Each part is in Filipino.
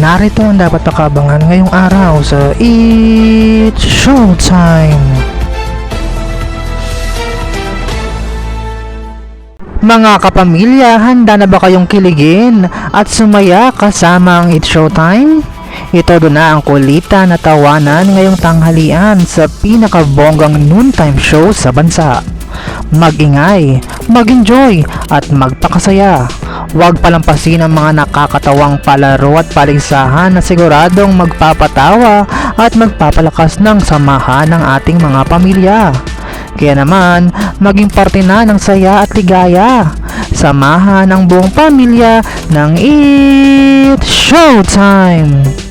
Narito ang dapat pakabangan ngayong araw sa It's Showtime! Mga kapamilya, handa na ba kayong kiligin at sumaya kasama ang It's Showtime? Ito doon na ang kulitan na tawanan ngayong tanghalian sa pinakabonggang noontime show sa bansa. Mag-ingay, mag-enjoy at magpakasaya. Huwag palampasin ang mga nakakatawang palaro at paligsahan na siguradong magpapatawa at magpapalakas ng samahan ng ating mga pamilya. Kaya naman, maging parte na ng saya at ligaya. Samahan ang buong pamilya ng It's Showtime!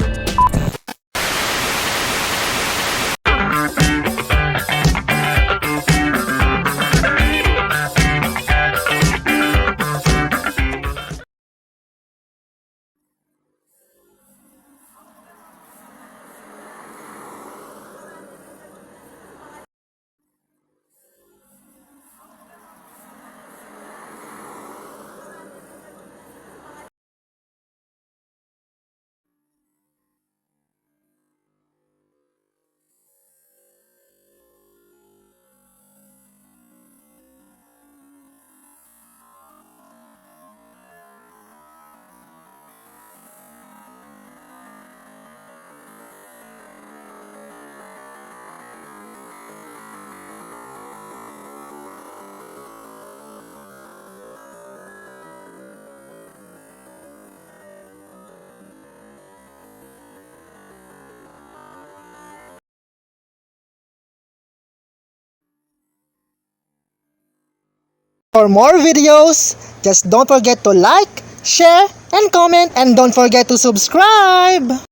For more videos, just don't forget to like, share, and comment, and don't forget to subscribe!